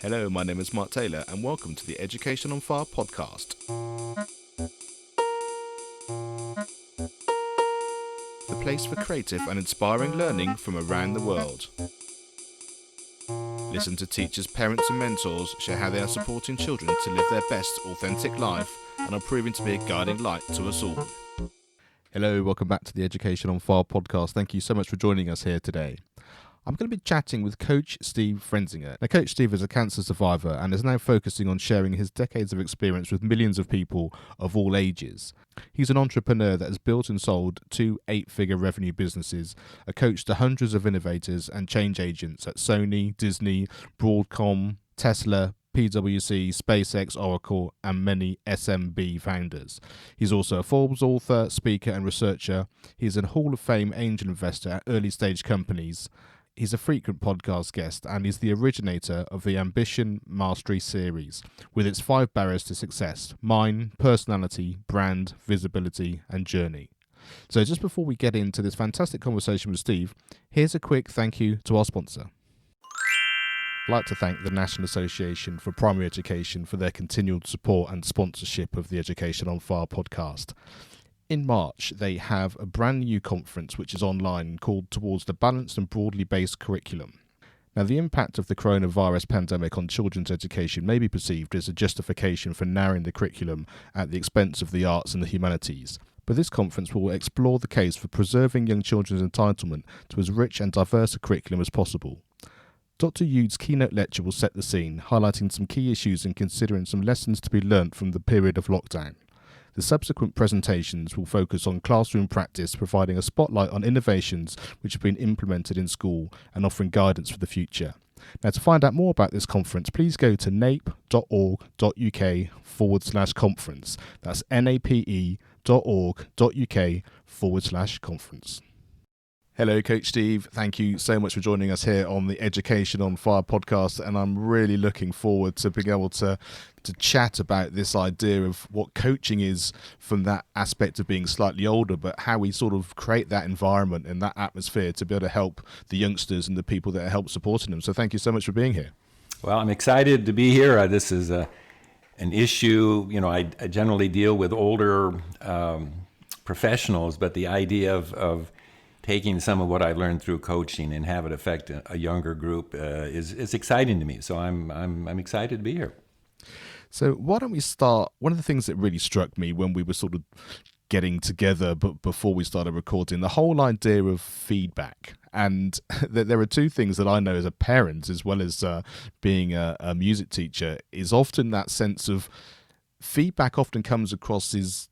Hello, my name is Mark Taylor and welcome to the Education on Fire podcast. The place for creative and inspiring learning from around the world. Listen to teachers, parents and mentors share how they are supporting children to live their best authentic life and are proving to be a guiding light to us all. Hello, welcome back to the Education on Fire podcast. Thank you so much for joining us here today. I'm going to be chatting with Coach Steve Pfrenzinger. Now, Coach Steve is a cancer survivor and is now focusing on sharing his decades of experience with millions of people of all ages. He's an entrepreneur that has built and sold 2 8-figure revenue businesses, a coach to hundreds of innovators and change agents at Sony, Disney, Broadcom, Tesla, PwC, SpaceX, Oracle, and many SMB founders. He's also a Forbes author, speaker, and researcher. He's a Hall of Fame angel investor at early stage companies. He's a frequent podcast guest and is the originator of the Ambition Mastery series, with its 5 barriers to success: mind, personality, brand, visibility, and journey. So just before we get into this fantastic conversation with Steve, here's a quick thank you to our sponsor. I'd like to thank the National Association for Primary Education for their continual support and sponsorship of the Education on Fire podcast. In March, they have a brand new conference which is online called Towards the Balanced and Broadly Based Curriculum. Now, the impact of the coronavirus pandemic on children's education may be perceived as a justification for narrowing the curriculum at the expense of the arts and the humanities. But this conference will explore the case for preserving young children's entitlement to as rich and diverse a curriculum as possible. Dr. Yude's keynote lecture will set the scene, highlighting some key issues and considering some lessons to be learnt from the period of lockdown. The subsequent presentations will focus on classroom practice, providing a spotlight on innovations which have been implemented in school and offering guidance for the future. Now, to find out more about this conference, please go to nape.org.uk/conference. That's nape.org.uk/conference. Hello, Coach Steve. Thank you so much for joining us here on the Education on Fire podcast. And I'm really looking forward to being able to chat about this idea of what coaching is from that aspect of being slightly older, but how we sort of create that environment and that atmosphere to be able to help the youngsters and the people that help supporting them. So thank you so much for being here. Well, I'm excited to be here. This is an issue, I generally deal with older professionals, but the idea of taking some of what I learned through coaching and have it affect a younger group is exciting to me. So I'm excited to be here. So why don't we start? One of the things that really struck me when we were sort of getting together, but before we started recording, the whole idea of feedback. And there are 2 things that I know as a parent, as well as being a music teacher, is often that sense of feedback often comes across as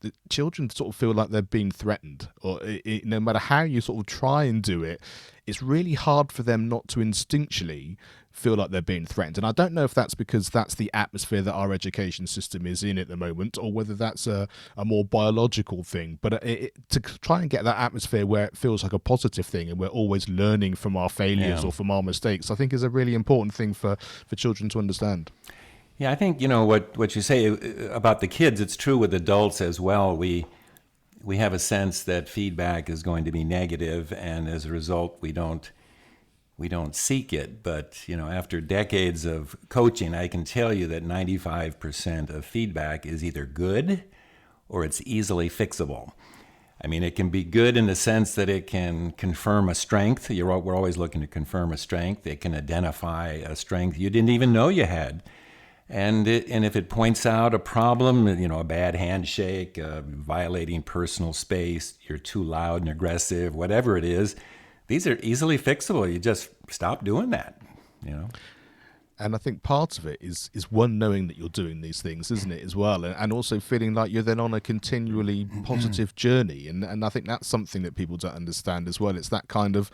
the children sort of feel like they're being threatened, or no matter how you sort of try and do it, it's really hard for them not to instinctually feel like they're being threatened. And I don't know if that's because that's the atmosphere that our education system is in at the moment, or whether that's a more biological thing. But to try and get that atmosphere where it feels like a positive thing and we're always learning from our failures or from our mistakes, I think is a really important thing for children to understand. Yeah, I think, what you say about the kids, it's true with adults as well. We have a sense that feedback is going to be negative, and as a result, we don't seek it. But, after decades of coaching, I can tell you that 95% of feedback is either good or it's easily fixable. I mean, it can be good in the sense that it can confirm a strength. We're always looking to confirm a strength. It can identify a strength you didn't even know you had. And if it points out a problem, a bad handshake, violating personal space, you're too loud and aggressive, whatever it is, these are easily fixable. You just stop doing that, And I think part of it is one, knowing that you're doing these things, isn't it, as well? And also feeling like you're then on a continually positive journey. And I think that's something that people don't understand as well. It's that kind of,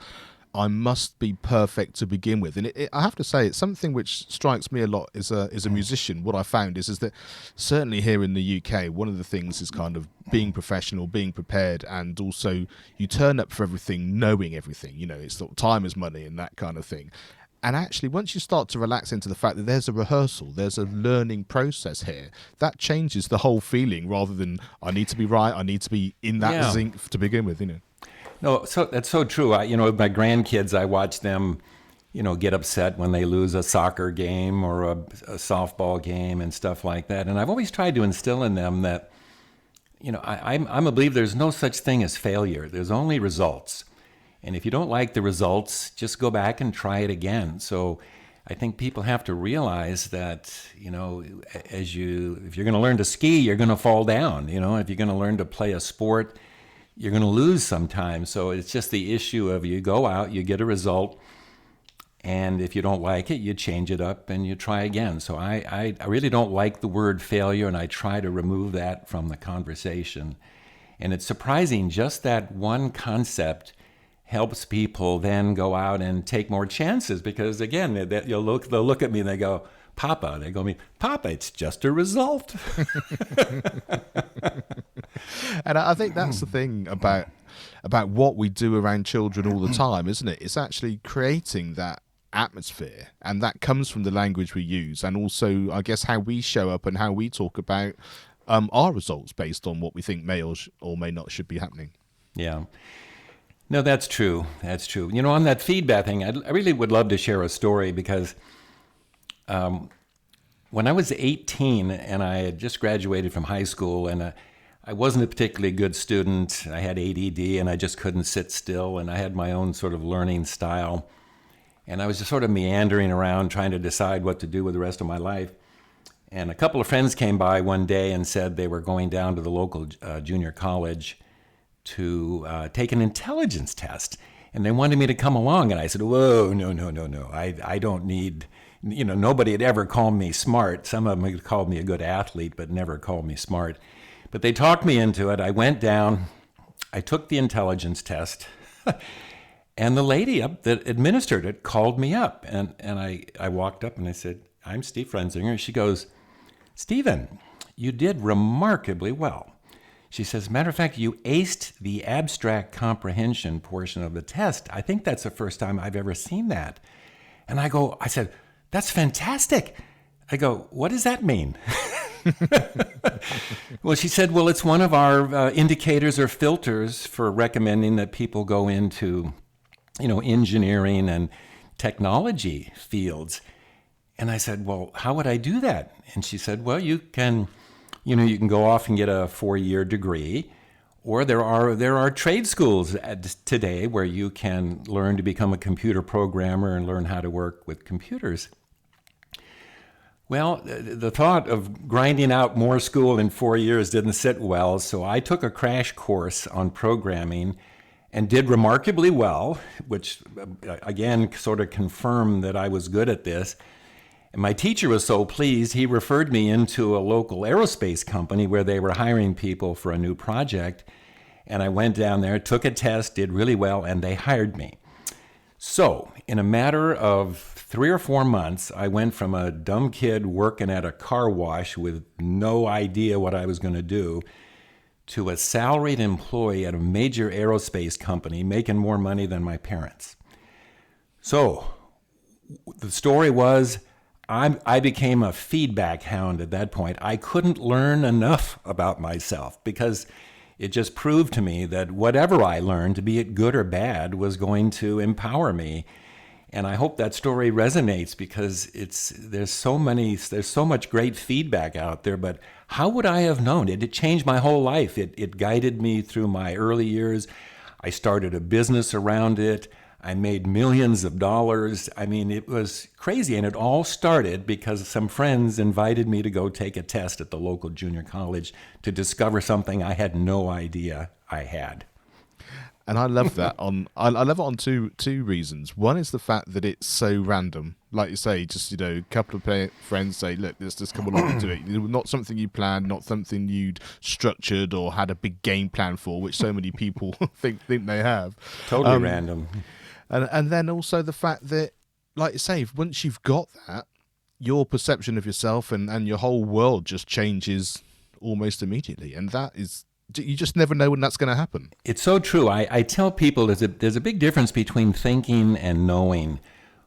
I must be perfect to begin with. And I have to say, it's something which strikes me a lot as a musician. What I found is that certainly here in the UK, one of the things is kind of being professional, being prepared, and also you turn up for everything, knowing everything. It's sort of time is money and that kind of thing. And actually, once you start to relax into the fact that there's a rehearsal, there's a learning process here, that changes the whole feeling, rather than I need to be right, I need to be in that zinc to begin with, No, so that's so true. With my grandkids, I watch them, get upset when they lose a soccer game or a softball game and stuff like that. And I've always tried to instill in them that, I'm a believer there's no such thing as failure. There's only results. And if you don't like the results, just go back and try it again. So I think people have to realize that, if you're going to learn to ski, you're going to fall down. If you're going to learn to play a sport, you're going to lose sometimes. So it's just the issue of you go out, you get a result, and if you don't like it, you change it up and you try again. So I really don't like the word failure, and I try to remove that from the conversation. And it's surprising, just that one concept helps people then go out and take more chances, because again, they'll look at me and they go, Papa. They go to me, Papa, it's just a result. And I think that's the thing about what we do around children all the time, isn't it? It's actually creating that atmosphere, and that comes from the language we use, and also I guess how we show up and how we talk about our results based on what we think may or may not should be happening. Yeah. No, that's true. That's true. On that feedback thing, I really would love to share a story, because when I was 18 and I had just graduated from high school, and I wasn't a particularly good student. I had ADD and I just couldn't sit still, and I had my own sort of learning style. And I was just sort of meandering around trying to decide what to do with the rest of my life. And a couple of friends came by one day and said they were going down to the local junior college to take an intelligence test. And they wanted me to come along. And I said, whoa, no. I don't need, nobody had ever called me smart. Some of them had called me a good athlete, but never called me smart. But they talked me into it. I went down, I took the intelligence test, and the lady that administered it called me up. And I walked up and I said, I'm Steve Pfrenzinger. She goes, Stephen, you did remarkably well. She says, matter of fact, you aced the abstract comprehension portion of the test. I think that's the first time I've ever seen that. And I said, that's fantastic. I go, what does that mean? Well, she said, well, it's one of our indicators or filters for recommending that people go into, engineering and technology fields. And I said, well, how would I do that? And she said, well, you can go off and get a 4-year degree, or there are trade schools today where you can learn to become a computer programmer and learn how to work with computers. Well, the thought of grinding out more school in 4 years didn't sit well, so I took a crash course on programming and did remarkably well, which again sort of confirmed that I was good at this. And my teacher was so pleased, he referred me into a local aerospace company where they were hiring people for a new project. And I went down there, took a test, did really well, and they hired me. So in a matter of 3 or 4 months, I went from a dumb kid working at a car wash with no idea what I was going to do to a salaried employee at a major aerospace company making more money than my parents. So the story was, I became a feedback hound at that point. I couldn't learn enough about myself, because it just proved to me that whatever I learned, be it good or bad, was going to empower me. And I hope that story resonates, because there's so much great feedback out there, but how would I have known? It changed my whole life. It guided me through my early years. I started a business around it. I made millions of dollars. I mean, it was crazy. And it all started because some friends invited me to go take a test at the local junior college to discover something I had no idea I had. And I love that I love it on two reasons. One is the fact that it's so random. Like you say, just, a couple of friends say, look, let's just come along and do it. Not something you planned, not something you'd structured or had a big game plan for, which so many people think they have. Totally random. And then also the fact that, like you say, once you've got that, your perception of yourself and your whole world just changes almost immediately. And that is, you just never know when that's going to happen. It's so true. I tell people there's a big difference between thinking and knowing.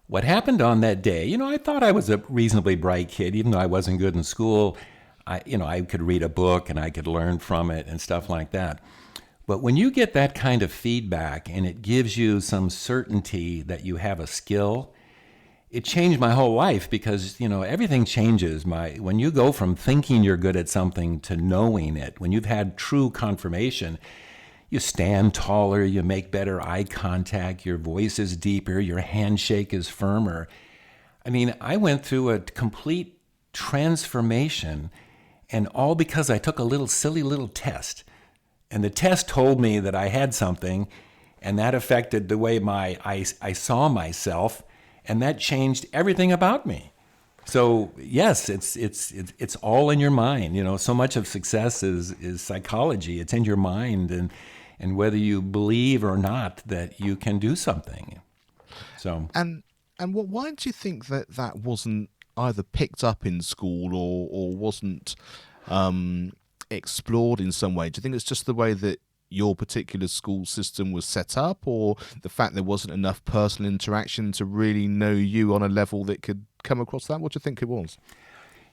What happened on that day, I thought I was a reasonably bright kid, even though I wasn't good in school. I could read a book and I could learn from it and stuff like that. But when you get that kind of feedback and it gives you some certainty that you have a skill, it changed my whole life because, everything changes. When you go from thinking you're good at something to knowing it, when you've had true confirmation, you stand taller, you make better eye contact, your voice is deeper, your handshake is firmer. I mean, I went through a complete transformation, and all because I took a silly little test. And the test told me that I had something, and that affected the way I saw myself. And that changed everything about me. So yes, it's all in your mind. So much of success is psychology. It's in your mind, and whether you believe or not that you can do something. So and why do you think that wasn't either picked up in school or wasn't explored in some way? Do you think it's just the way that your particular school system was set up, or the fact there wasn't enough personal interaction to really know you on a level that could come across that? What do you think it was?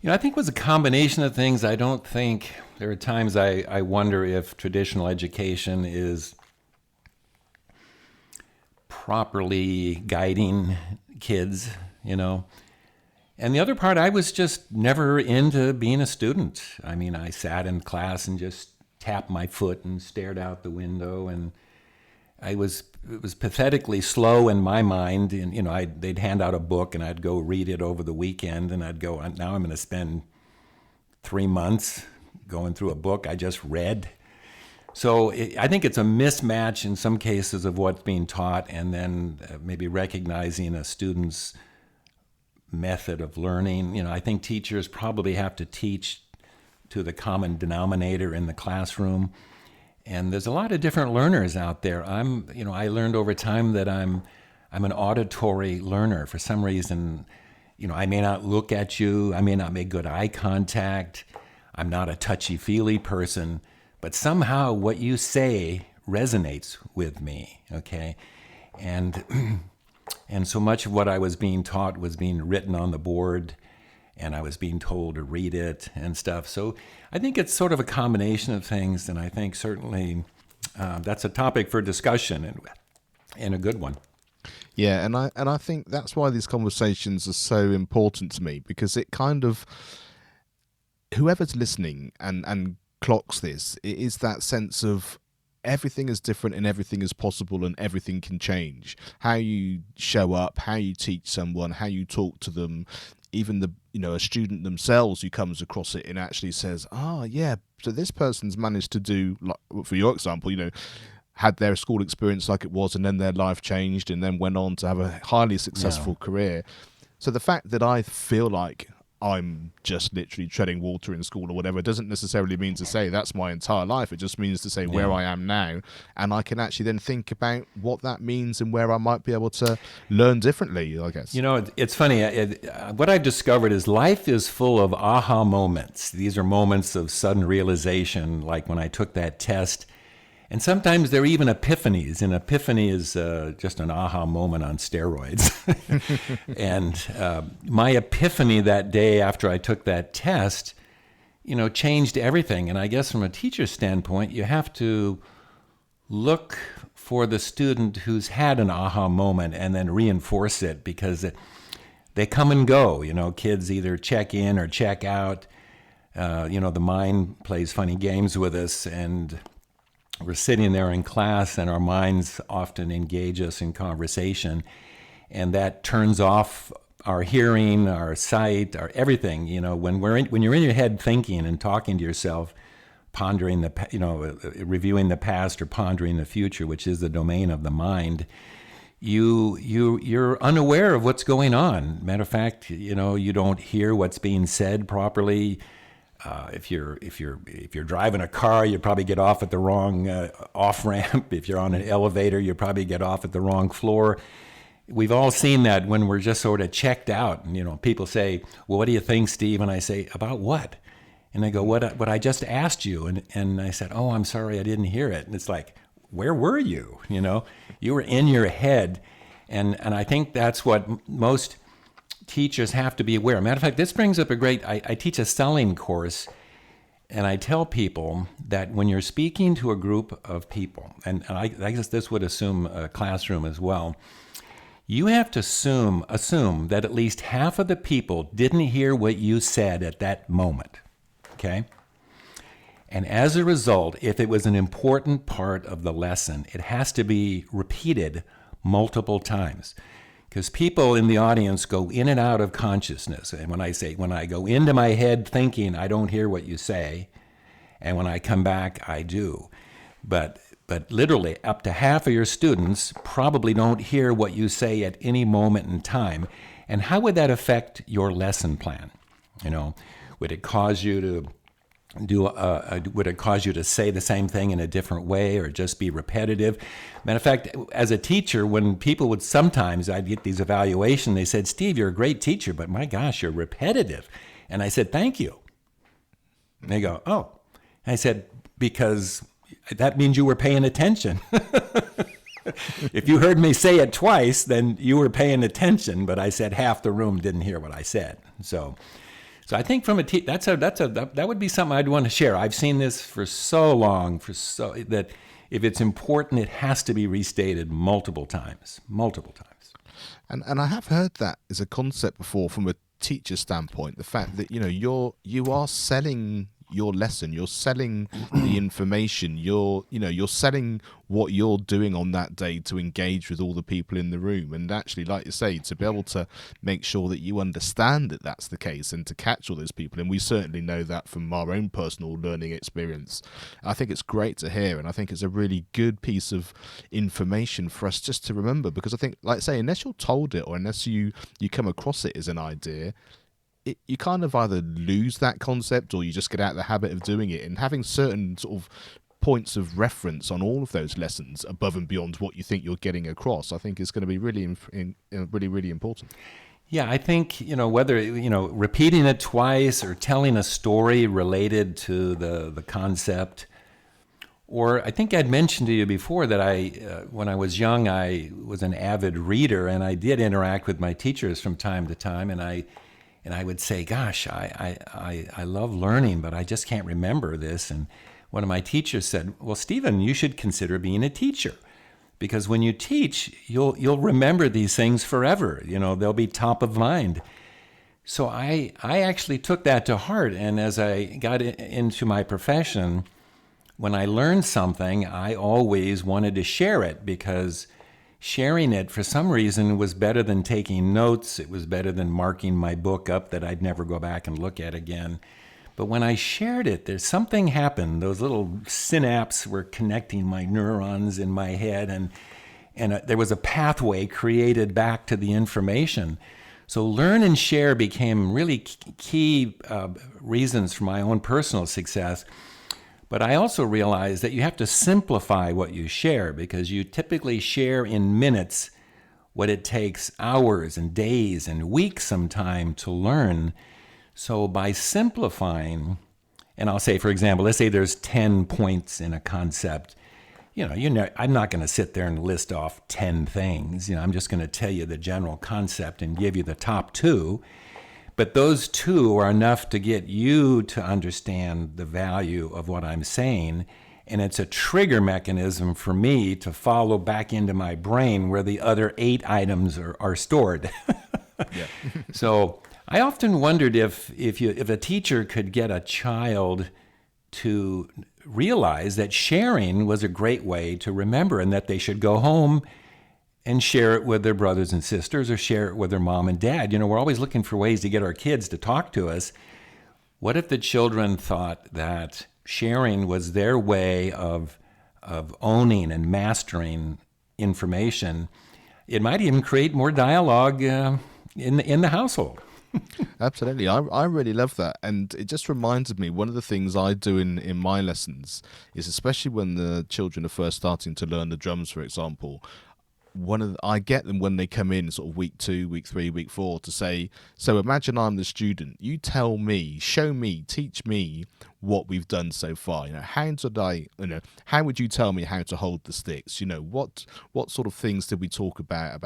I think it was a combination of things. I don't think, there are times I wonder if traditional education is properly guiding kids, And the other part, I was just never into being a student. I mean, I sat in class and just tapped my foot and stared out the window, and it was pathetically slow in my mind. And they'd hand out a book, and I'd go read it over the weekend, and I'd go, now I'm going to spend 3 months going through a book I just read. So I think it's a mismatch in some cases of what's being taught, and then maybe recognizing a student's method of learning. I think teachers probably have to teach to the common denominator in the classroom. And there's a lot of different learners out there. I learned over time that I'm an auditory learner. For some reason, I may not look at you, I may not make good eye contact, I'm not a touchy-feely person, but somehow what you say resonates with me, okay? And so much of what I was being taught was being written on the board, and I was being told to read it and stuff. So I think it's sort of a combination of things, and I think certainly that's a topic for discussion, and a good one. Yeah, and I think that's why these conversations are so important to me, because it kind of, whoever's listening and clocks this, it is that sense of everything is different and everything is possible and everything can change. How you show up, how you teach someone, how you talk to them, even a student themselves who comes across it and actually says, yeah, so this person's managed to do, like, for your example, had their school experience like it was, and then their life changed and then went on to have a highly successful career. So the fact that I feel like I'm just literally treading water in school or whatever doesn't necessarily mean to say that's my entire life. It just means to say where I am now, and I can actually then think about what that means and where I might be able to learn differently, I guess. It's funny. What I've discovered is life is full of aha moments. These are moments of sudden realization, like when I took that test. And sometimes they're even epiphanies. An epiphany is just an aha moment on steroids. And my epiphany that day after I took that test, changed everything. And I guess from a teacher's standpoint, you have to look for the student who's had an aha moment and then reinforce it, because they come and go. Kids either check in or check out. The mind plays funny games with us, and we're sitting there in class, and our minds often engage us in conversation, and that turns off our hearing, our sight, our everything. When you're in your head thinking and talking to yourself, pondering reviewing the past or pondering the future, which is the domain of the mind, you're unaware of what's going on. Matter of fact, you don't hear what's being said properly. If you're driving a car, you probably get off at the wrong off ramp. If you're on an elevator, you probably get off at the wrong floor. We've all seen that when we're just sort of checked out. And people say, "Well, what do you think, Steve?" And I say, "About what?" And I go, "What I just asked you." And I said, "Oh, I'm sorry, I didn't hear it." And it's like, where were you? You were in your head, and I think that's what most teachers have to be aware. Matter of fact, this brings up I teach a selling course, and I tell people that when you're speaking to a group of people, and I guess this would assume a classroom as well, You have to assume that at least half of the people didn't hear what you said at that moment, okay? And as a result, if it was an important part of the lesson, it has to be repeated multiple times. Because people in the audience go in and out of consciousness. And when I go into my head thinking, I don't hear what you say, and when I come back, I do. But literally, up to half of your students probably don't hear what you say at any moment in time. And how would that affect your lesson plan? Would it cause you to would it cause you to say the same thing in a different way or just be repetitive? Matter of fact, as a teacher, when people would sometimes, I'd get these evaluations, they said, Steve, you're a great teacher, but my gosh, you're repetitive. And I said, thank you. And they go, oh. And I said, because that means you were paying attention. If you heard me say it twice, then you were paying attention, but I said half the room didn't hear what I said. So I think from that would be something I'd want to share. I've seen this for so long, that if it's important, it has to be restated multiple times. And I have heard that as a concept before from a teacher standpoint. The fact that you are selling your lesson, you're selling the information, you're selling what you're doing on that day to engage with all the people in the room, and actually, like you say, to be able to make sure that you understand that that's the case and to catch all those people. And we certainly know that from our own personal learning experience. I think it's great to hear, and I think it's a really good piece of information for us just to remember, because I think, like I say, unless you're told it or unless you come across it as an idea, you kind of either lose that concept or you just get out of the habit of doing it. And having certain sort of points of reference on all of those lessons above and beyond what you think you're getting across, I think is going to be really important. Yeah, I think, whether, repeating it twice or telling a story related to the concept, or I think I'd mentioned to you before that when I was young, I was an avid reader, and I did interact with my teachers from time to time, and I would say, gosh, I love learning, but I just can't remember this. And one of my teachers said, well, Stephen, you should consider being a teacher, because when you teach, you'll remember these things forever. They'll be top of mind. So I actually took that to heart. And as I got into my profession, when I learned something, I always wanted to share it, because sharing it, for some reason, was better than taking notes. It was better than marking my book up that I'd never go back and look at again. But when I shared it, there's something happened. Those little synapses were connecting my neurons in my head, and there was a pathway created back to the information. So learn and share became really key reasons for my own personal success. But I also realized that you have to simplify what you share, because you typically share in minutes what it takes hours and days and weeks sometime to learn. So by simplifying, and I'll say, for example, let's say there's 10 points in a concept. I'm not going to sit there and list off 10 things. I'm just going to tell you the general concept and give you the top 2. But those 2 are enough to get you to understand the value of what I'm saying. And it's a trigger mechanism for me to follow back into my brain where the other 8 items are stored. Yeah. So I often wondered if a teacher could get a child to realize that sharing was a great way to remember, and that they should go home and share it with their brothers and sisters, or share it with their mom and dad. We're always looking for ways to get our kids to talk to us. What if the children thought that sharing was their way of owning and mastering information? It might even create more dialogue in the household. Absolutely. I really love that. And it just reminded me, one of the things I do in my lessons is, especially when the children are first starting to learn the drums, for example, I get them when they come in sort of week 2, week 3, week 4 to say, so imagine I'm the student. You tell me, show me, teach me what we've done so far. How would you tell me how to hold the sticks? What sort of things did we talk about,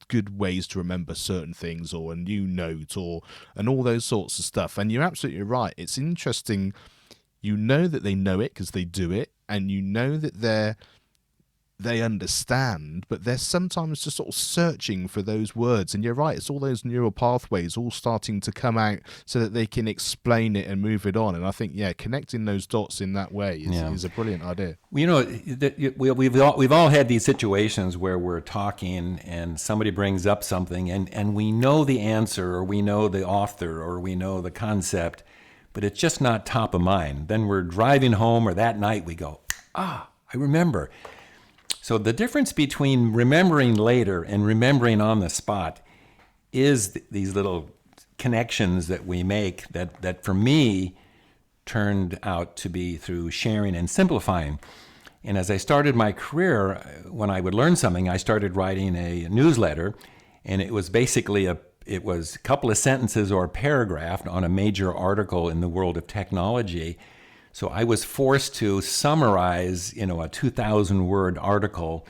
good ways to remember certain things, or a new note, and all those sorts of stuff. And you're absolutely right. It's interesting. That they know it because they do it, and that they understand, but they're sometimes just sort of searching for those words. And you're right, it's all those neural pathways all starting to come out so that they can explain it and move it on. And I think, yeah, connecting those dots in that way is a brilliant idea. Well, we've all had these situations where we're talking and somebody brings up something and we know the answer, or we know the author, or we know the concept, but it's just not top of mind. Then we're driving home, or that night we go, I remember. So the difference between remembering later and remembering on the spot is these little connections that we make that for me turned out to be through sharing and simplifying. And as I started my career, when I would learn something, I started writing a newsletter, and it was basically a couple of sentences or a paragraph on a major article in the world of technology. So I was forced to summarize, a 2,000-word article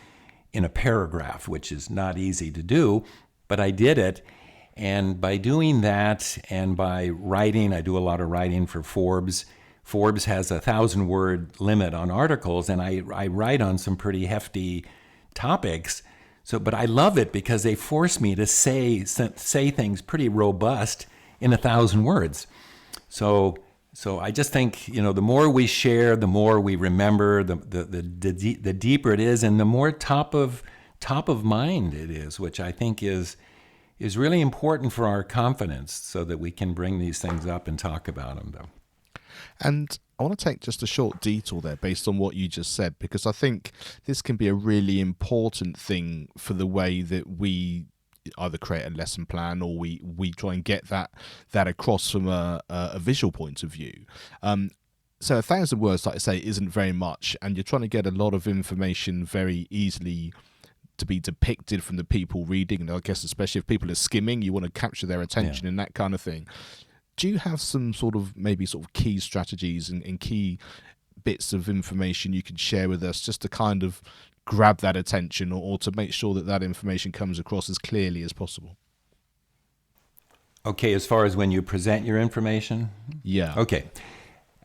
in a paragraph, which is not easy to do, but I did it. And by doing that, and by writing, I do a lot of writing for Forbes. Forbes has a 1,000-word limit on articles, and I write on some pretty hefty topics. But I love it because they force me to say things pretty robust in 1,000 words. So I just think, the more we share, the more we remember, the deeper it is, and the more top of mind it is, which I think is really important for our confidence, so that we can bring these things up and talk about them, though. And I want to take just a short detour there based on what you just said, because I think this can be a really important thing for the way that we either create a lesson plan, or we try and get that across from a visual point of view. So 1,000 words, like I say, isn't very much, and you're trying to get a lot of information very easily to be depicted from the people reading, and I guess especially if people are skimming, you want to capture their attention and that kind of thing. Do you have some sort of key strategies and key bits of information you can share with us, just to kind of grab that attention, or to make sure that information comes across as clearly as possible? Okay, as far as when you present your information? Yeah. Okay,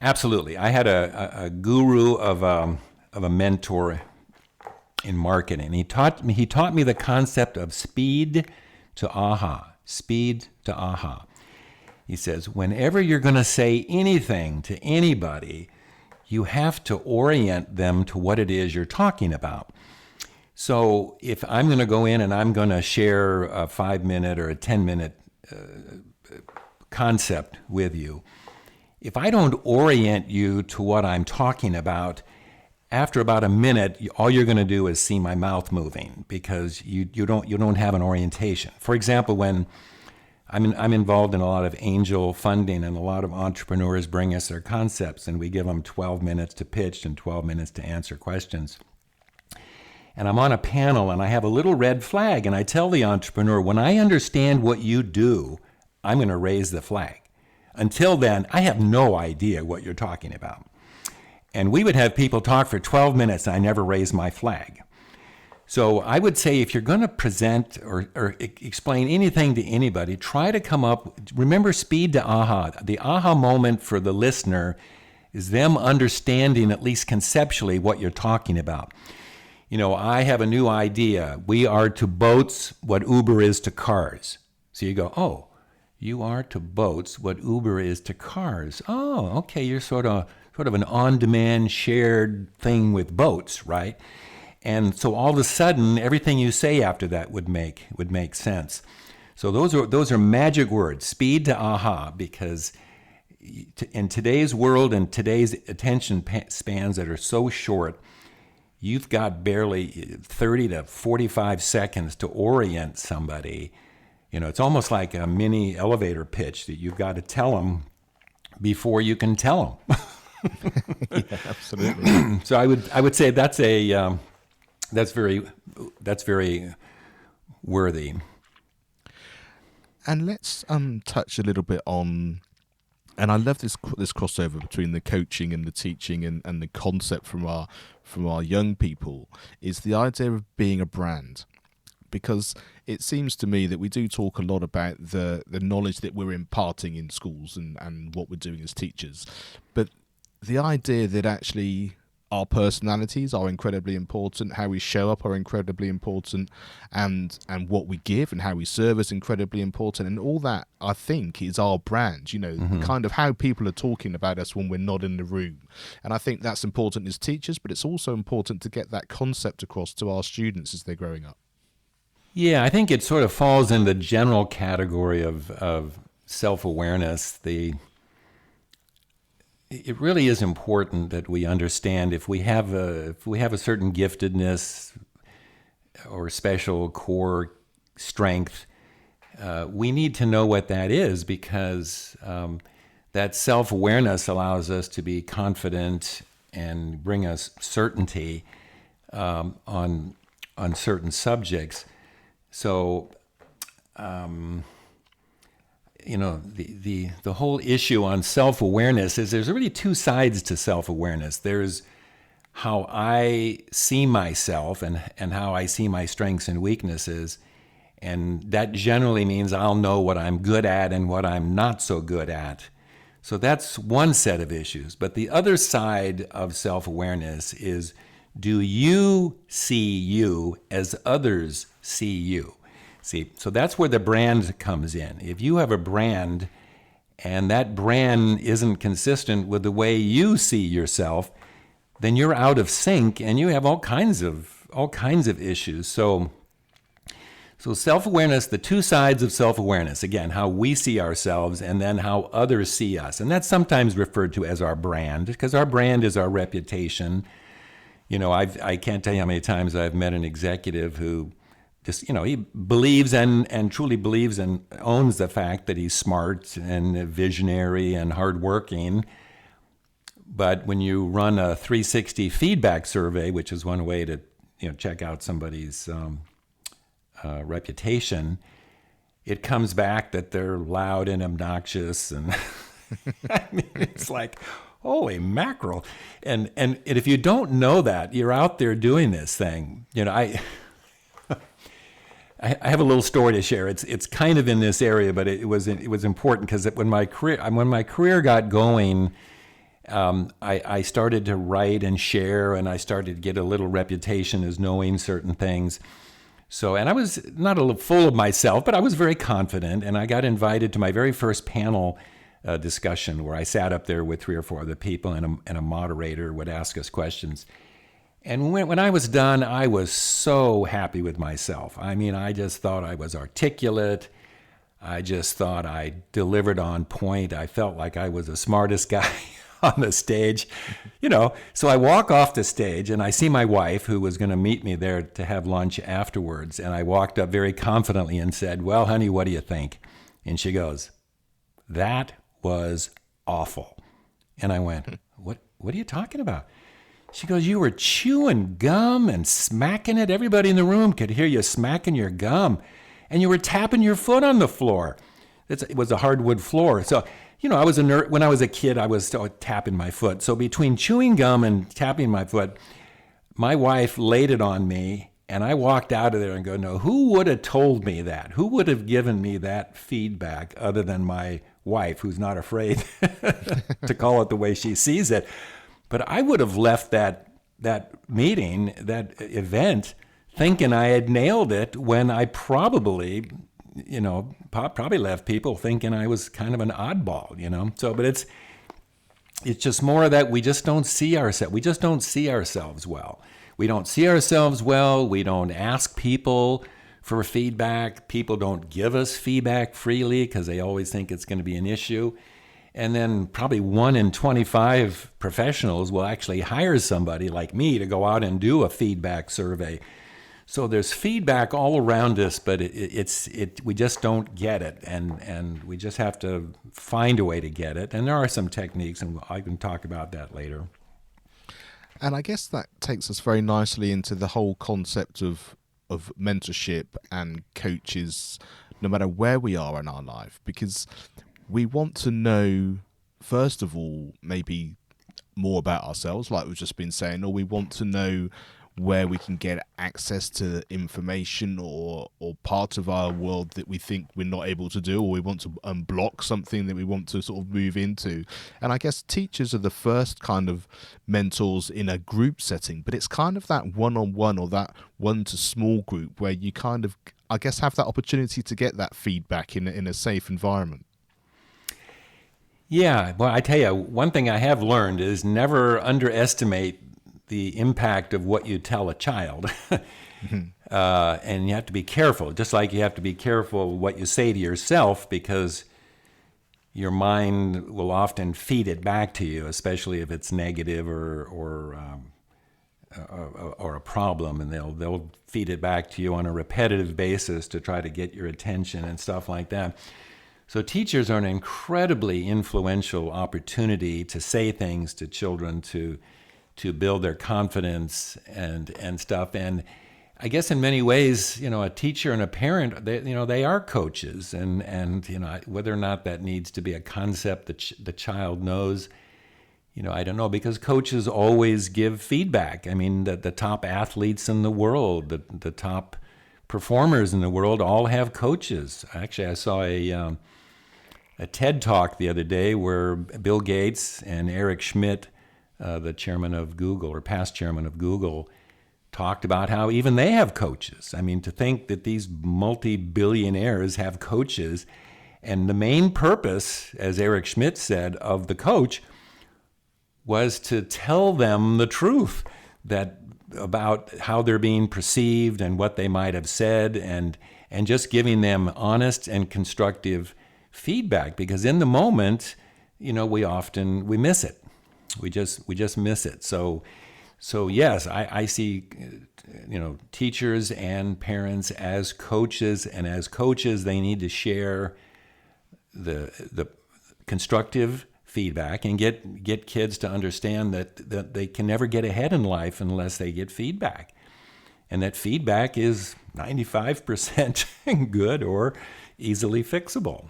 absolutely. I had a guru of a mentor in marketing. He taught me the concept of speed to aha. Speed to aha. He says, whenever you're going to say anything to anybody, you have to orient them to what it is you're talking about. So if I'm going to go in and I'm going to share a 5-minute or a 10-minute concept with you, if I don't orient you to what I'm talking about, after about a minute, all you're going to do is see my mouth moving, because you don't have an orientation. For example, when I'm involved in a lot of angel funding, and a lot of entrepreneurs bring us their concepts, and we give them 12 minutes to pitch and 12 minutes to answer questions. And I'm on a panel, and I have a little red flag, and I tell the entrepreneur, when I understand what you do, I'm going to raise the flag. Until then, I have no idea what you're talking about. And we would have people talk for 12 minutes, and I never raise my flag. So I would say, if you're going to present or explain anything to anybody, try to come up, remember speed to aha. The aha moment for the listener is them understanding, at least conceptually, what you're talking about. I have a new idea. We are to boats what Uber is to cars. So you go, oh, you are to boats what Uber is to cars. Oh, okay, you're sort of an on-demand shared thing with boats, right? And so all of a sudden, everything you say after that would make sense. So those are magic words, speed to aha, because in today's world and today's attention spans that are so short, you've got barely 30 to 45 seconds to orient somebody. It's almost like a mini elevator pitch that you've got to tell them before you can tell them. Yeah, absolutely. So I would say that's very worthy. And let's touch a little bit on, and I love this crossover between the coaching and the teaching and the concept from our young people, is the idea of being a brand. Because it seems to me that we do talk a lot about the knowledge that we're imparting in schools and what we're doing as teachers. But the idea that actually our personalities are incredibly important, how we show up are incredibly important, and what we give and how we serve is incredibly important, and all that, I think, is our brand, kind of how people are talking about us when we're not in the room. And I think that's important as teachers, but it's also important to get that concept across to our students as they're growing up. Yeah, I think it sort of falls in the general category of self-awareness. It really is important that we understand if we have a certain giftedness or special core strength, we need to know what that is, because that self-awareness allows us to be confident and bring us certainty on certain subjects. So, the whole issue on self-awareness is there's really two sides to self-awareness. There's how I see myself and how I see my strengths and weaknesses. And that generally means I'll know what I'm good at and what I'm not so good at. So that's one set of issues. But the other side of self-awareness is, do you see you as others see you? See, so that's where the brand comes in. If you have a brand and that brand isn't consistent with the way you see yourself, then you're out of sync and you have all kinds of issues. So self-awareness, the two sides of self-awareness, again, how we see ourselves and then how others see us. And that's sometimes referred to as our brand, because our brand is our reputation. I can't tell you how many times I've met an executive who just, he believes and truly believes and owns the fact that he's smart and visionary and hardworking. But when you run a 360 feedback survey, which is one way to, check out somebody's reputation, it comes back that they're loud and obnoxious, and I mean, it's like, holy mackerel! And if you don't know that, you're out there doing this thing. I have a little story to share. It's kind of in this area, but it was important because when my career got going, I started to write and share, and I started to get a little reputation as knowing certain things. So, and I was not a little full of myself, but I was very confident, and I got invited to my very first panel discussion where I sat up there with 3 or 4 other people, and a moderator would ask us questions. And when I was done, I was so happy with myself. I mean, I just thought I was articulate. I just thought I delivered on point. I felt like I was the smartest guy on the stage, So I walk off the stage and I see my wife, who was going to meet me there to have lunch afterwards. And I walked up very confidently and said, "Well, honey, what do you think?" And she goes, "That was awful." And I went, What are you talking about?" She goes, "You were chewing gum and smacking it. Everybody in the room could hear you smacking your gum. And you were tapping your foot on the floor." It was a hardwood floor. So, I was a nerd. When I was a kid, I was still tapping my foot. So between chewing gum and tapping my foot, my wife laid it on me, and I walked out of there and go, "No, who would have told me that? Who would have given me that feedback other than my wife, who's not afraid to call it the way she sees it?" But I would have left that meeting, that event, thinking I had nailed it, when I probably left people thinking I was kind of an oddball, So, but it's just more of that we just don't see ourselves. We just don't see ourselves well. We don't see ourselves well. We don't ask people for feedback. People don't give us feedback freely because they always think it's going to be an issue. And then probably 1 in 25 professionals will actually hire somebody like me to go out and do a feedback survey. So there's feedback all around us, but we just don't get it, and we just have to find a way to get it. And there are some techniques, and I can talk about that later. And I guess that takes us very nicely into the whole concept of mentorship and coaches, no matter where we are in our life, because we want to know, first of all, maybe more about ourselves, like we've just been saying, or we want to know where we can get access to information or part of our world that we think we're not able to do, or we want to unblock something that we want to sort of move into. And I guess teachers are the first kind of mentors in a group setting, but it's kind of that one-on-one or that one to small group where you kind of, I guess, have that opportunity to get that feedback in a safe environment. Yeah, well, I tell you, one thing I have learned is never underestimate the impact of what you tell a child. And you have to be careful, just like you have to be careful what you say to yourself, because your mind will often feed it back to you, especially if it's negative or a problem, and they'll feed it back to you on a repetitive basis to try to get your attention and stuff like that. So teachers are an incredibly influential opportunity to say things to children to build their confidence and stuff. And I guess in many ways, a teacher and a parent, they are coaches, and whether or not that needs to be a concept that the child knows, I don't know, because coaches always give feedback. I mean, the top athletes in the world, the top performers in the world all have coaches. Actually, I saw a TED Talk the other day where Bill Gates and Eric Schmidt, the chairman of Google, or past chairman of Google, talked about how even they have coaches. I mean, to think that these multi-billionaires have coaches, and the main purpose, as Eric Schmidt said, of the coach was to tell them the truth about how they're being perceived and what they might have said, and just giving them honest and constructive feedback, because in the moment, we miss it. We just miss it. So yes, I see, teachers and parents as coaches, and as coaches, they need to share the constructive feedback and get kids to understand that they can never get ahead in life unless they get feedback, and that feedback is 95% good or easily fixable.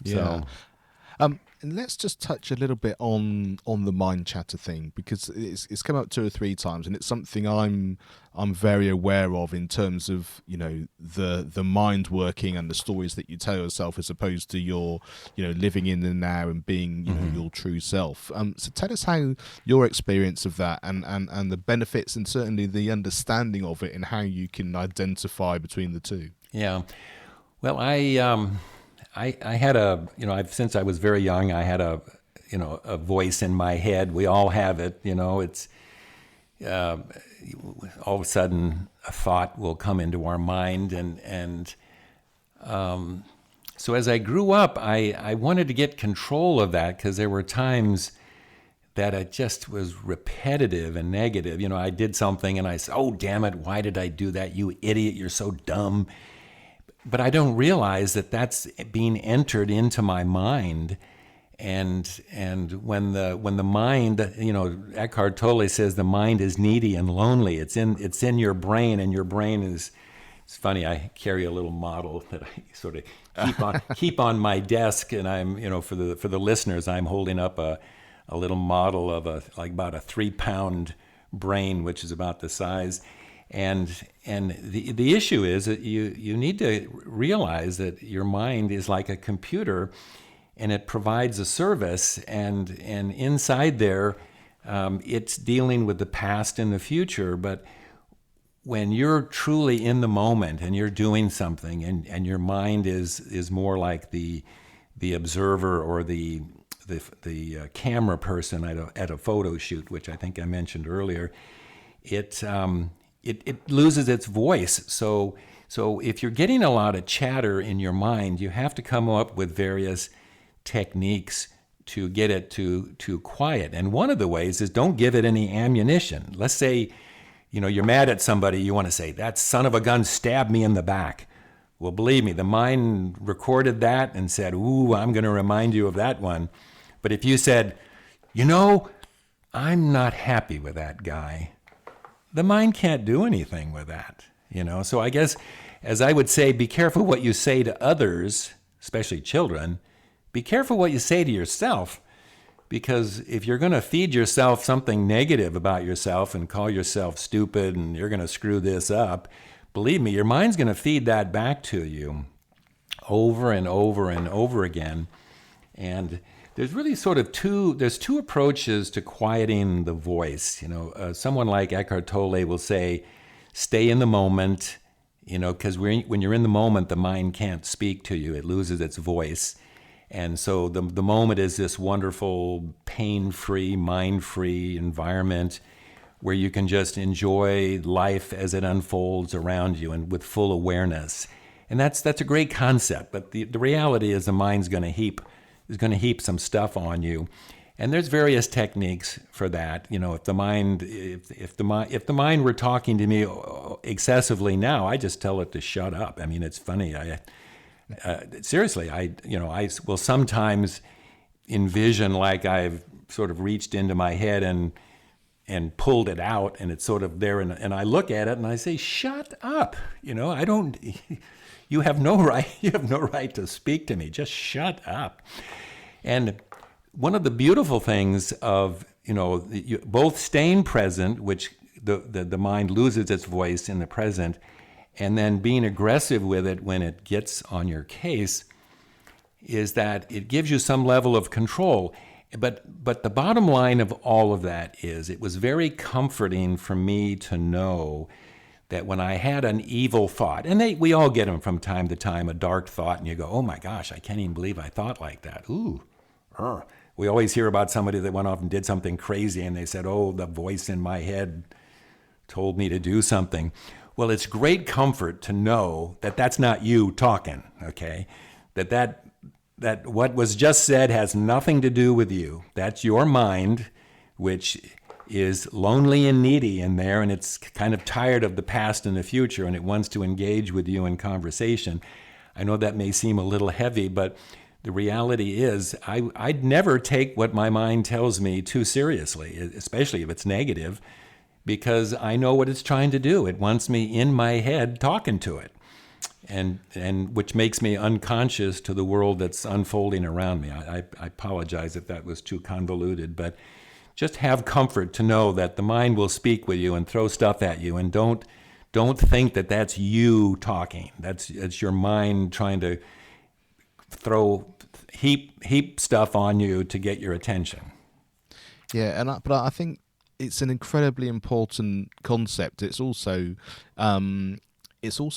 Yeah. And let's just touch a little bit on the mind chatter thing, because it's come up 2 or 3 times, and it's something I'm very aware of in terms of the mind working and the stories that you tell yourself, as opposed to your living in the now and being your true self. So tell us how your experience of that and the benefits, and certainly the understanding of it, and how you can identify between the two. Yeah, well, I had since I was very young, I had a voice in my head. We all have it, it's all of a sudden a thought will come into our mind. And so as I grew up, I wanted to get control of that, because there were times that it just was repetitive and negative. I did something and I said, oh, damn it, why did I do that? You idiot, you're so dumb. But I don't realize that that's being entered into my mind, and when the mind, Eckhart Tolle says the mind is needy and lonely. It's in your brain, and your brain is. It's funny. I carry a little model that I sort of keep on my desk, and I'm for the listeners, I'm holding up a little model of about a 3-pound brain, which is about the size. And the issue is that you need to realize that your mind is like a computer, and it provides a service, and inside there, it's dealing with the past and the future. But when you're truly in the moment and you're doing something, and your mind is more like the observer or the camera person at a photo shoot, which I think I mentioned earlier, it loses its voice. So if you're getting a lot of chatter in your mind, you have to come up with various techniques to get it to quiet. And one of the ways is don't give it any ammunition. Let's say, you're mad at somebody, you want to say, that son of a gun stabbed me in the back. Well, believe me, the mind recorded that and said, ooh, I'm going to remind you of that one. But if you said, I'm not happy with that guy, the mind can't do anything with that, So I guess, as I would say, be careful what you say to others, especially children. Be careful what you say to yourself, Because if you're going to feed yourself something negative about yourself and call yourself stupid and you're going to screw this up, believe me, your mind's going to feed that back to you over and over and over again. And there's really sort of two approaches to quieting the voice. Someone like Eckhart Tolle will say, stay in the moment, because when you're in the moment, the mind can't speak to you. It loses its voice. And so the moment is this wonderful, pain-free, mind-free environment where you can just enjoy life as it unfolds around you and with full awareness. And that's a great concept. But the reality is the mind's going to heap some stuff on you. And there's various techniques for that. If the mind were talking to me excessively now, I just tell it to shut up. I mean, it's funny. Seriously, I will sometimes envision like I've sort of reached into my head and pulled it out, and it's sort of there, and I look at it and I say, "Shut up!" I don't. You have no right. You have no right to speak to me. Just shut up. And one of the beautiful things of both staying present, which the mind loses its voice in the present, and then being aggressive with it when it gets on your case, is that it gives you some level of control. But the bottom line of all of that is it was very comforting for me to know that when I had an evil thought, and we all get them from time to time, a dark thought, and you go, oh my gosh, I can't even believe I thought like that. Ooh. We always hear about somebody that went off and did something crazy, and they said, oh, the voice in my head told me to do something. Well, it's great comfort to know that that's not you talking, okay? That what was just said has nothing to do with you. That's your mind, which is lonely and needy in there, and it's kind of tired of the past and the future, and it wants to engage with you in conversation. I know that may seem a little heavy, but the reality is I'd never take what my mind tells me too seriously, especially if it's negative, because I know what it's trying to do. It wants me in my head talking to it, and which makes me unconscious to the world that's unfolding around me. I apologize if that was too convoluted, but just have comfort to know that the mind will speak with you and throw stuff at you, and don't think that that's you talking. It's your mind trying to heap stuff on you to get your attention. Yeah, but I think it's an incredibly important concept. It's also a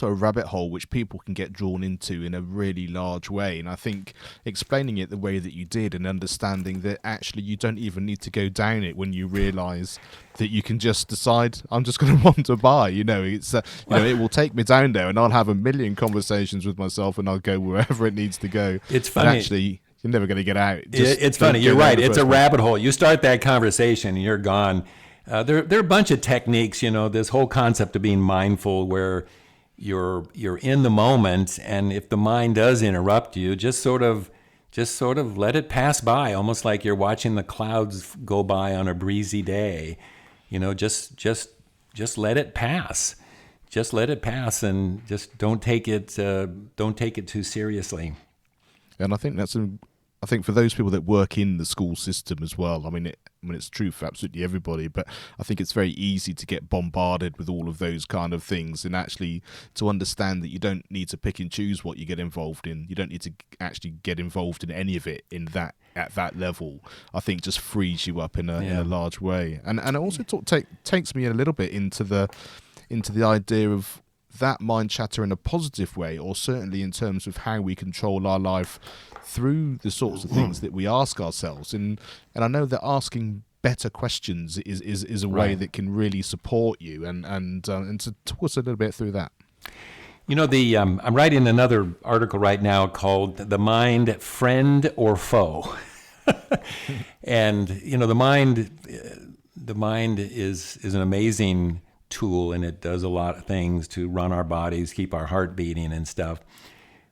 rabbit hole which people can get drawn into in a really large way. And I think explaining it the way that you did and understanding that actually you don't even need to go down it when you realise that you can just decide, I'm just going to want to buy. It's it will take me down there, and I'll have a million conversations with myself, and I'll go wherever it needs to go. It's funny. But actually, you're never going to get out. It's funny. You're right. It's a rabbit hole. You start that conversation and you're gone. There are a bunch of techniques, this whole concept of being mindful where you're in the moment, and if the mind does interrupt you, just sort of let it pass by, almost like you're watching the clouds go by on a breezy day. Just let it pass. Just let it pass, and just don't take it too seriously. And I think I think for those people that work in the school system as well, I mean, it's true for absolutely everybody, but I think it's very easy to get bombarded with all of those kind of things, and actually to understand that you don't need to pick and choose what you get involved in. You don't need to actually get involved in any of it at that level. I think just frees you up in a large way. And it also takes me a little bit into the idea of that mind chatter in a positive way, or certainly in terms of how we control our life through the sorts of things that we ask ourselves. And I know that asking better questions is a way that can really support you, and to talk us a little bit through that. I'm writing another article right now called "The Mind, Friend or Foe," and the mind is an amazing tool, and it does a lot of things to run our bodies, keep our heart beating and stuff.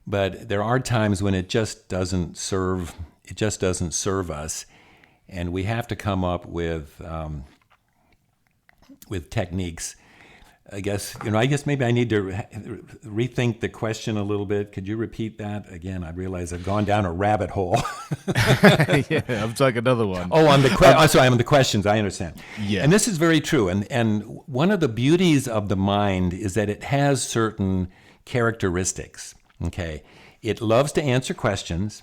But there are times when it just doesn't serve us, and we have to come up with techniques. I guess maybe I need to rethink the question a little bit. Could you repeat that again? I realize I've gone down a rabbit hole. Yeah, I'm taking another one. Oh, on the sorry, I'm on the questions. I understand. Yeah. And this is very true. And one of the beauties of the mind is that it has certain characteristics. Okay, it loves to answer questions,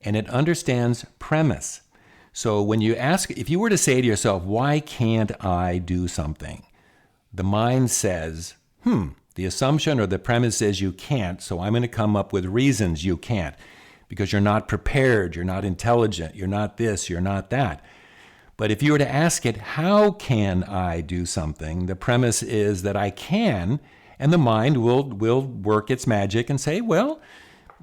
and it understands premise. So when you ask, if you were to say to yourself, "Why can't I do something?" The mind says, the assumption or the premise is you can't, so I'm going to come up with reasons you can't, because you're not prepared, you're not intelligent, you're not this, you're not that. But if you were to ask it, how can I do something? The premise is that I can, and the mind will work its magic and say, well,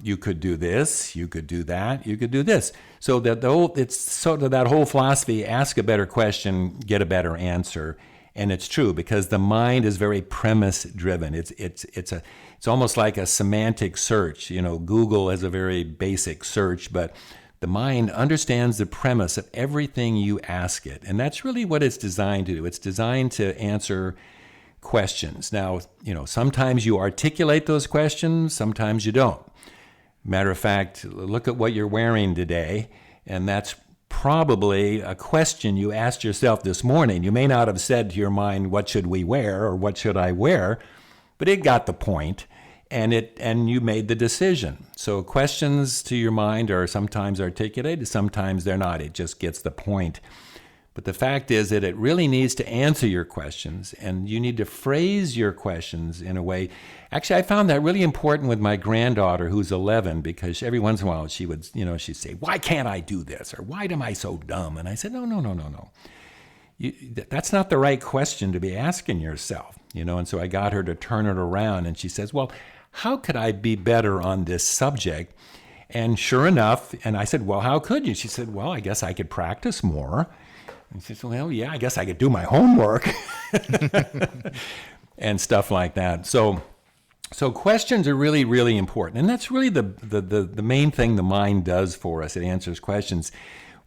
you could do this, you could do that, you could do this. So that it's sort of that whole philosophy, ask a better question, get a better answer. And it's true, because the mind is very premise driven. It's almost like a semantic search. Google has a very basic search, but the mind understands the premise of everything you ask it. And that's really what it's designed to do. It's designed to answer questions. Now, sometimes you articulate those questions, sometimes you don't. Matter of fact, look at what you're wearing today, and that's probably a question you asked yourself this morning. You may not have said to your mind, what should we wear or what should I wear? But it got the point, and you made the decision. So questions to your mind are sometimes articulated, sometimes they're not. It just gets the point. But the fact is that it really needs to answer your questions, and you need to phrase your questions in a way. Actually, I found that really important with my granddaughter, who's 11, because every once in a while she would, she'd say, "Why can't I do this?" or "Why am I so dumb?" And I said, No. That's not the right question to be asking yourself, And so I got her to turn it around, and she says, "Well, how could I be better on this subject?" And sure enough, and I said, "Well, how could you?" She said, "Well, I guess I could practice more." And she said, "Well, yeah, I guess I could do my homework," and stuff like that. So questions are really, really important. And that's really the main thing the mind does for us. It answers questions.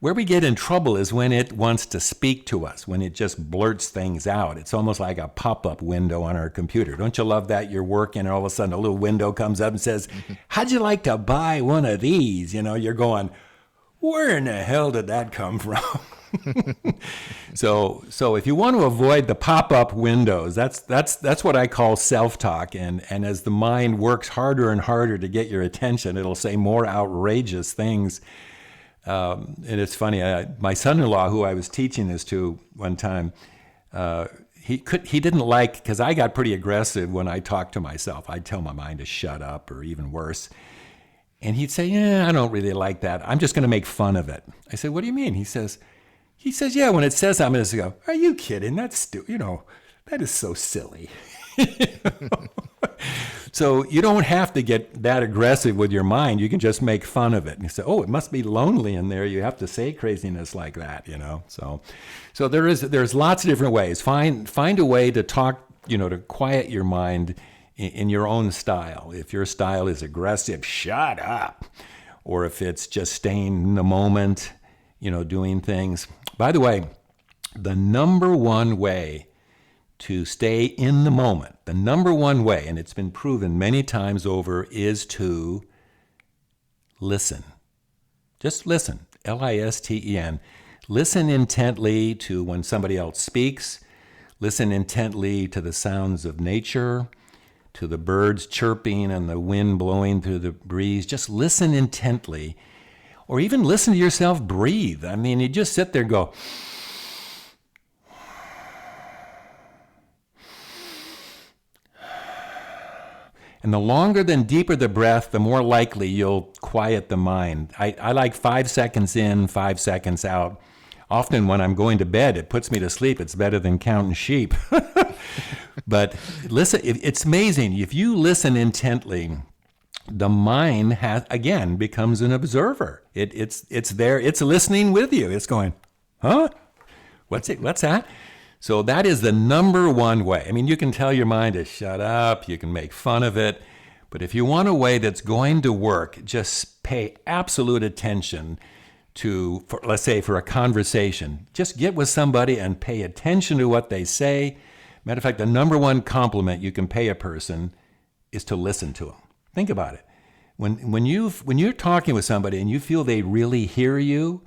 Where we get in trouble is when it wants to speak to us, when it just blurts things out. It's almost like a pop-up window on our computer. Don't you love that? You're working, and all of a sudden a little window comes up and says, "How'd you like to buy one of these?" You're going, where in the hell did that come from? So if you want to avoid the pop-up windows, that's what I call self-talk. And as the mind works harder and harder to get your attention, it'll say more outrageous things. And it's funny, my son-in-law, who I was teaching this to one time, he didn't like, because I got pretty aggressive when I talked to myself. I'd tell my mind to shut up, or even worse. And he'd say, "Yeah, I don't really like that. I'm just going to make fun of it." I said, "What do you mean?" He says, "Yeah, when it says I'm going to go, are you kidding? That's that is so silly." So you don't have to get that aggressive with your mind. You can just make fun of it. And you say, "Oh, it must be lonely in there. You have to say craziness like that, So there's lots of different ways. Find a way to talk, to quiet your mind in your own style. If your style is aggressive, shut up. Or if it's just staying in the moment, doing things. By the way, the number one way to stay in the moment, the number one way, and it's been proven many times over, is to listen. Just listen, Listen. Listen intently to when somebody else speaks. Listen intently to the sounds of nature, to the birds chirping and the wind blowing through the breeze. Just listen intently, or even listen to yourself breathe. I mean, you just sit there and go, and the longer and deeper the breath, the more likely you'll quiet the mind. I like 5 seconds in, 5 seconds out. Often when I'm going to bed, it puts me to sleep. It's better than counting sheep. But listen, it's amazing. If you listen intently, the mind becomes an observer. It's there. It's listening with you. It's going, huh? What's that? So that is the number one way. I mean, you can tell your mind to shut up. You can make fun of it. But if you want a way that's going to work, just pay absolute attention let's say for a conversation. Just get with somebody and pay attention to what they say. Matter of fact, the number one compliment you can pay a person is to listen to them. Think about it. When you're talking with somebody and you feel they really hear you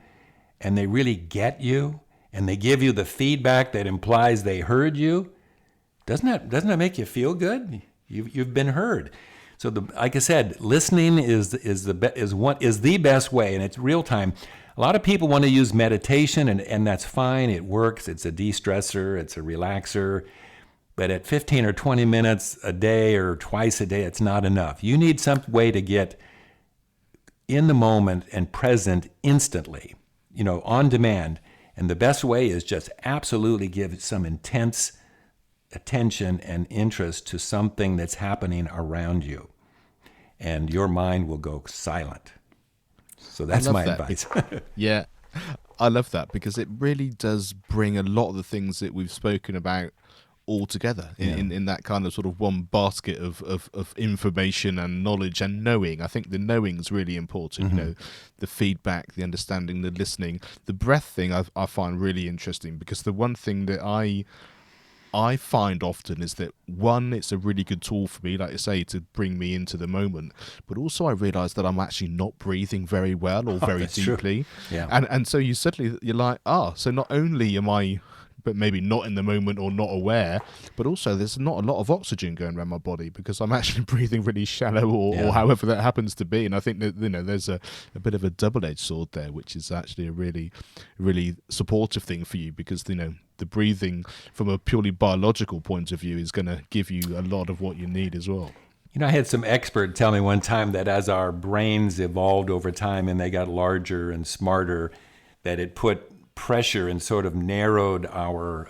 and they really get you and they give you the feedback that implies they heard you, doesn't that make you feel good? You've been heard. So like I said, listening is the best way, and it's real time. A lot of people want to use meditation, and that's fine. It works. It's a de-stressor. It's a relaxer. But at 15 or 20 minutes a day or twice a day, it's not enough. You need some way to get in the moment and present instantly, on demand. And the best way is just absolutely give some intense attention and interest to something that's happening around you. And your mind will go silent. So that's my advice. Yeah, I love that because it really does bring a lot of the things that we've spoken about all together in that kind of sort of one basket of information and knowledge and knowing. I think the knowing is really important. The feedback, the understanding, the listening. The breath thing I find really interesting because the one thing that I find often is that, one, it's a really good tool for me, like I say, to bring me into the moment, but also I realise that I'm actually not breathing very well or very deeply. True. Yeah. And so you're like, so not only am I but maybe not in the moment or not aware, but also there's not a lot of oxygen going around my body because I'm actually breathing really shallow or however that happens to be. And I think that, there's a bit of a double-edged sword there, which is actually a really, really supportive thing for you because, the breathing from a purely biological point of view is going to give you a lot of what you need as well. I had some expert tell me one time that as our brains evolved over time and they got larger and smarter, that it put pressure and sort of narrowed our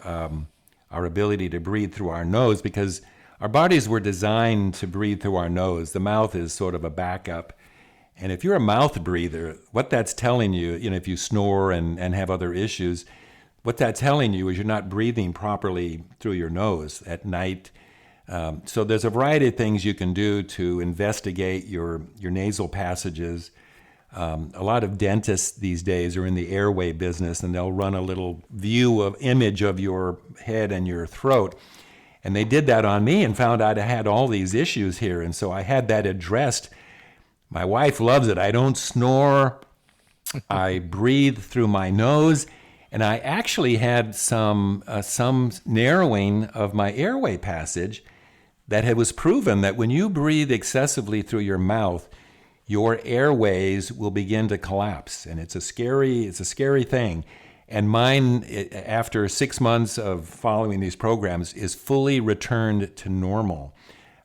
ability to breathe through our nose because our bodies were designed to breathe through our nose. The mouth is sort of a backup. And if you're a mouth breather, what that's telling you, if you snore and have other issues, what that's telling you is you're not breathing properly through your nose at night. So there's a variety of things you can do to investigate your nasal passages. A lot of dentists these days are in the airway business, and they'll run a little image of your head and your throat. And they did that on me and found out I had all these issues here. And so I had that addressed. My wife loves it. I don't snore. I breathe through my nose. And I actually had some narrowing of my airway passage that was proven that when you breathe excessively through your mouth, your airways will begin to collapse, and it's a scary thing. And mine, after 6 months of following these programs, is fully returned to normal.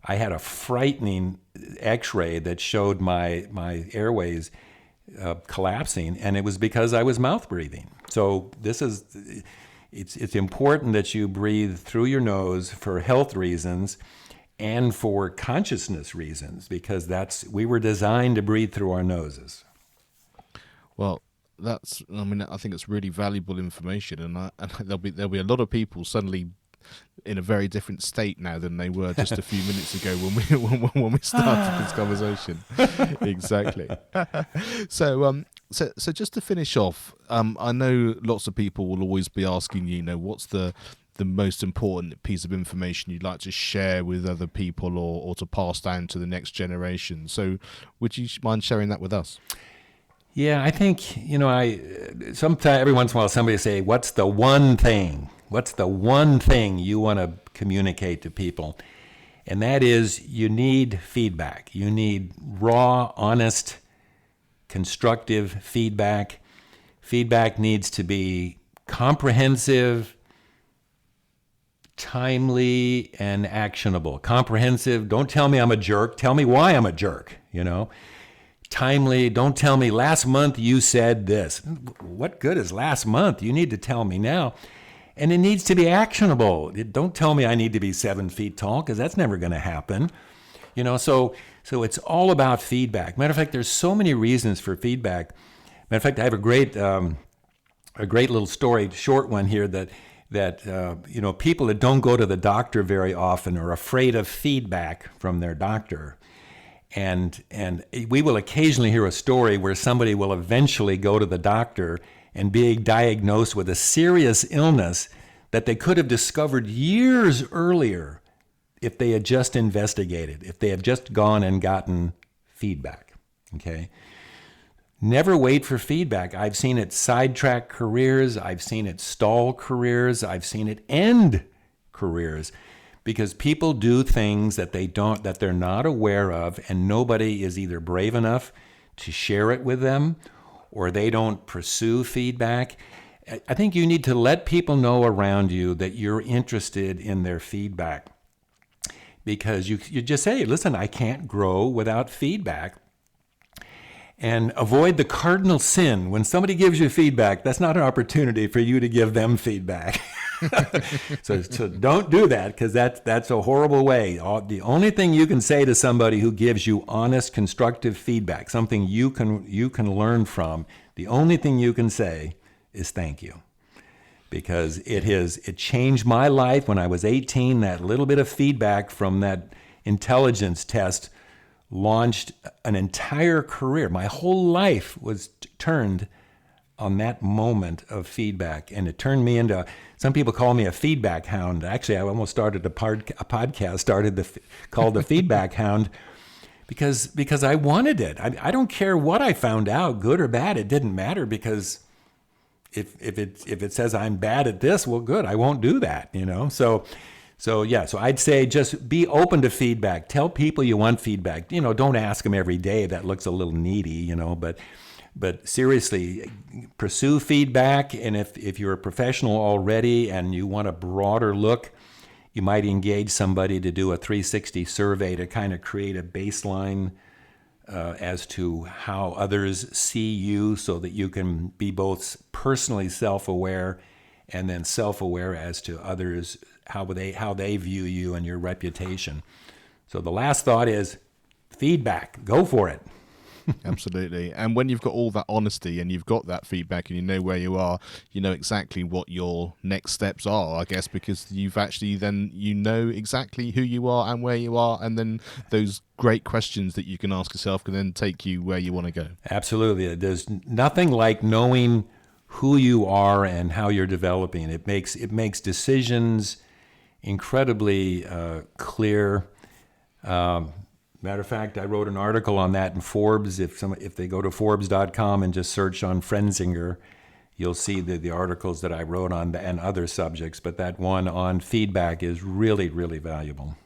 I had a frightening X-ray that showed my airways collapsing, and it was because I was mouth breathing. So it's important that you breathe through your nose for health reasons and for consciousness reasons, because we were designed to breathe through our noses. Well, I think it's really valuable information, and there'll be a lot of people suddenly in a very different state now than they were just a few minutes ago when we started this conversation. Exactly. So just to finish off, I know lots of people will always be asking you, what's the most important piece of information you'd like to share with other people or to pass down to the next generation. So would you mind sharing that with us? Yeah, I think, sometimes every once in a while somebody say, what's the one thing? What's the one thing you want to communicate to people? And that is you need feedback. You need raw, honest, constructive feedback. Feedback needs to be comprehensive, timely, and actionable. Comprehensive, don't tell me I'm a jerk. Tell me why I'm a jerk, Timely, don't tell me last month you said this. What good is last month? You need to tell me now. And it needs to be actionable. Don't tell me I need to be 7 feet tall, because that's never going to happen. So it's all about feedback. Matter of fact, there's so many reasons for feedback. Matter of fact, I have a great little story, short one here, that people that don't go to the doctor very often are afraid of feedback from their doctor. And we will occasionally hear a story where somebody will eventually go to the doctor and be diagnosed with a serious illness that they could have discovered years earlier if they had just investigated, if they had just gone and gotten feedback, okay? Never wait for feedback. I've seen it sidetrack careers. I've seen it stall careers. I've seen it end careers because people do things that they're not aware of, and nobody is either brave enough to share it with them, or they don't pursue feedback. I think you need to let people know around you that you're interested in their feedback, because you just say, listen, I can't grow without feedback. And avoid the cardinal sin. When somebody gives you feedback, that's not an opportunity for you to give them feedback. So don't do that, because that's a horrible way. The only thing you can say to somebody who gives you honest, constructive feedback, something you can learn from, the only thing you can say is thank you. Because it changed my life when I was 18. That little bit of feedback from that intelligence test launched an entire career. My whole life was turned on that moment of feedback, and it turned me into, some people call me a feedback hound. Actually, I almost started a podcast called the Feedback Hound, because I wanted it. I don't care what I found out, good or bad. It didn't matter, because if it says I'm bad at this, well, good, I won't do that, So I'd say just be open to feedback. Tell people you want feedback. Don't ask them every day. That looks a little needy, but seriously, pursue feedback. And if you're a professional already and you want a broader look, you might engage somebody to do a 360 survey to kind of create a baseline as to how others see you, so that you can be both personally self-aware and then self-aware as to others, how they view you and your reputation. So the last thought is feedback. Go for it. Absolutely. And when you've got all that honesty and you've got that feedback and you know where you are, you know exactly what your next steps are, I guess, because you've actually then, exactly who you are and where you are. And then those great questions that you can ask yourself can then take you where you want to go. Absolutely. There's nothing like knowing who you are and how you're developing. It makes decisions incredibly clear. Matter of fact, I wrote an article on that in Forbes. If they go to Forbes.com and just search on Pfrenzinger, you'll see the articles that I wrote on and other subjects. But that one on feedback is really, really valuable.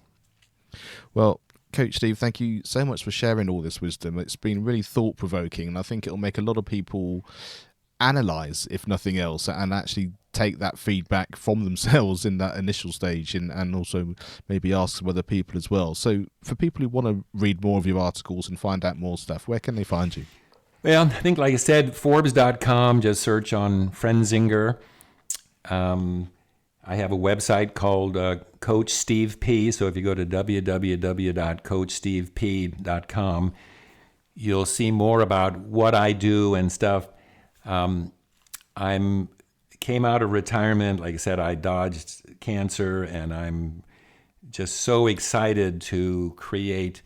Well, Coach Steve, thank you so much for sharing all this wisdom. It's been really thought-provoking, and I think it'll make a lot of people analyze, if nothing else, and actually take that feedback from themselves in that initial stage, and also maybe ask some other people as well. So for people who want to read more of your articles and find out more stuff, where can they find you? Well, I think, like I said, Forbes.com, just search on Pfrenzinger. I have a website called Coach Steve P. So if you go to www.coachstevep.com, you'll see more about what I do and stuff. I came out of retirement. Like I said, I dodged cancer, and I'm just so excited to create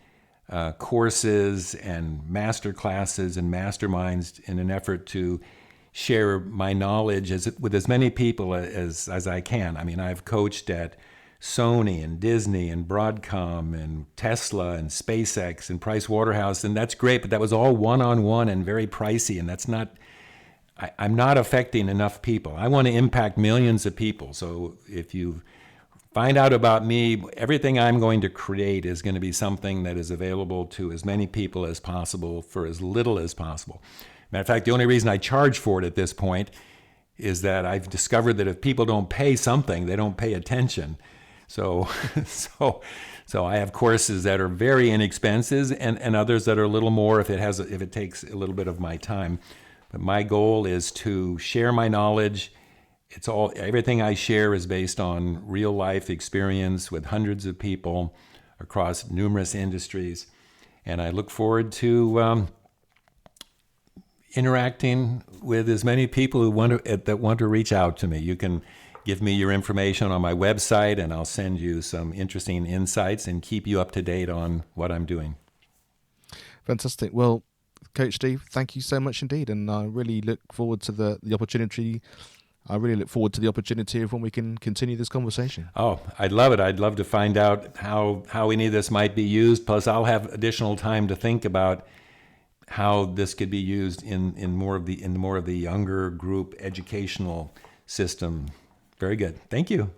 courses and master classes and masterminds in an effort to share my knowledge with as many people as I can. I mean, I've coached at Sony and Disney and Broadcom and Tesla and SpaceX and Price Waterhouse, and that's great, but that was all one-on-one and very pricey, and that's not... I'm not affecting enough people. I want to impact millions of people. So if you find out about me, everything I'm going to create is going to be something that is available to as many people as possible for as little as possible. Matter of fact, the only reason I charge for it at this point is that I've discovered that if people don't pay something, they don't pay attention. So I have courses that are very inexpensive and others that are a little more if it takes a little bit of my time. But my goal is to share my knowledge. Everything I share is based on real life experience with hundreds of people across numerous industries. And I look forward to interacting with as many people that want to reach out to me. You can give me your information on my website, and I'll send you some interesting insights and keep you up to date on what I'm doing. Fantastic. Well, Coach Steve, thank you so much indeed, and I really look forward to the opportunity I really look forward to the opportunity of when we can continue this conversation. Oh, I'd love it. I'd love to find out how any of this might be used. Plus, I'll have additional time to think about how this could be used in more of the younger group educational system. Very good. Thank you.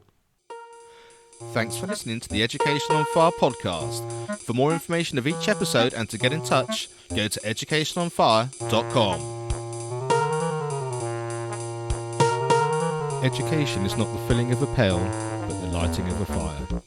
Thanks for listening to the Education on Fire podcast. For more information of each episode and to get in touch, go to educationonfire.com. Education is not the filling of a pail, but the lighting of a fire.